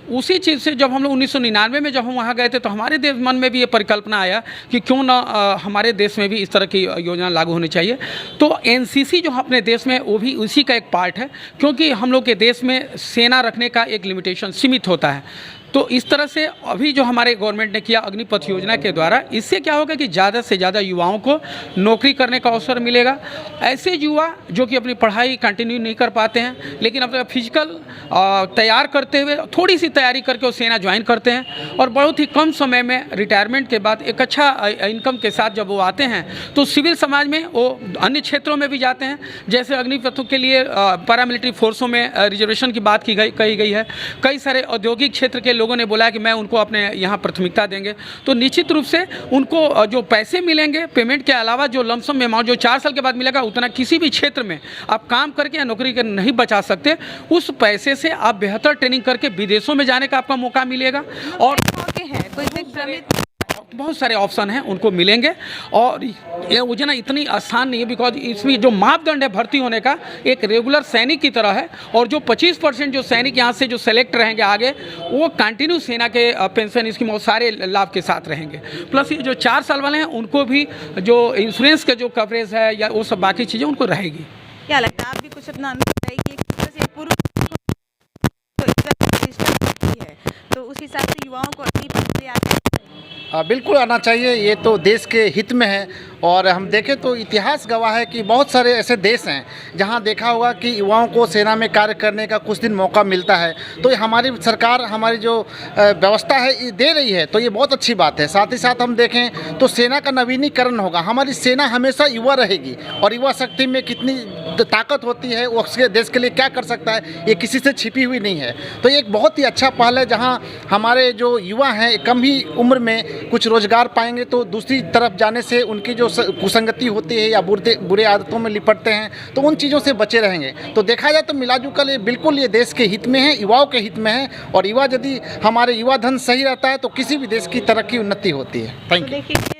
उसी चीज़ से जब हम लोग 1999 में जब हम वहाँ गए थे तो हमारे देश मन में भी ये परिकल्पना आया कि क्यों ना हमारे देश में भी इस तरह की योजना लागू होनी चाहिए। तो एनसीसी जो अपने देश में वो भी उसी का एक पार्ट है, क्योंकि हम लोग के देश में सेना रखने का एक लिमिटेशन सीमित होता है। तो इस तरह से अभी जो हमारे गवर्नमेंट ने किया अग्निपथ योजना के द्वारा, इससे क्या होगा कि ज़्यादा से ज़्यादा युवाओं को नौकरी करने का अवसर मिलेगा। ऐसे युवा जो कि अपनी पढ़ाई कंटिन्यू नहीं कर पाते हैं लेकिन अपना फिजिकल तैयार करते हुए थोड़ी सी तैयारी करके वो सेना ज्वाइन करते हैं और बहुत ही कम समय में रिटायरमेंट के बाद एक अच्छा इनकम के साथ जब वो आते हैं तो सिविल समाज में वो अन्य क्षेत्रों में भी जाते हैं। जैसे अग्निपथों के लिए पैरामिलिट्री फोर्सों में रिजर्वेशन की बात कही गई है। कई सारे औद्योगिक क्षेत्र के लोगों ने बोला कि मैं उनको अपने यहाँ प्राथमिकता देंगे। तो निश्चित रूप से उनको जो पैसे मिलेंगे पेमेंट के अलावा, जो लमसम अमाउंट जो 4 साल के बाद मिलेगा, उतना किसी भी क्षेत्र में आप काम करके या नौकरी कर नहीं बचा सकते। उस पैसे से आप बेहतर ट्रेनिंग करके विदेशों में जाने का आपका मौका मिलेगा और बहुत सारे ऑप्शन हैं उनको मिलेंगे। और ये योजना इतनी आसान नहीं है बिकॉज इसमें जो मापदंड है भर्ती होने का एक रेगुलर सैनिक की तरह है और जो 25% जो सैनिक यहाँ से जो सेलेक्ट रहेंगे आगे वो कंटिन्यू सेना के पेंशन स्कीम और सारे लाभ के साथ रहेंगे। प्लस ये जो 4 साल वाले हैं उनको भी जो इंश्योरेंस का जो कवरेज है या वो सब बाकी चीज़ें उनको रहेगी। क्या लगता है आप भी कुछ अपना तो उस हिसाब से युवाओं को बिल्कुल आना चाहिए। ये तो देश के हित में है और हम देखें तो इतिहास गवाह है कि बहुत सारे ऐसे देश हैं जहां देखा होगा कि युवाओं को सेना में कार्य करने का कुछ दिन मौका मिलता है। तो ये हमारी सरकार हमारी जो व्यवस्था है ये दे रही है, तो ये बहुत अच्छी बात है। साथ ही साथ हम देखें तो सेना का नवीनीकरण होगा। हमारी सेना हमेशा युवा रहेगी और युवा शक्ति में कितनी ताकत होती है, वो उसके देश के लिए क्या कर सकता है, ये किसी से छिपी हुई नहीं है। तो ये एक बहुत ही अच्छा पहल है जहाँ हमारे जो युवा हैं कम ही उम्र में कुछ रोजगार पाएंगे तो दूसरी तरफ जाने से उनकी जो कुसंगति होती है या बुरे आदतों में लिपटते हैं तो उन चीज़ों से बचे रहेंगे। तो देखा जाए तो मिलाजुल ये बिल्कुल ये देश के हित में है, युवाओं के हित में है और युवा यदि हमारे युवा धन सही रहता है तो किसी भी देश की तरक्की उन्नति होती है। Thank you.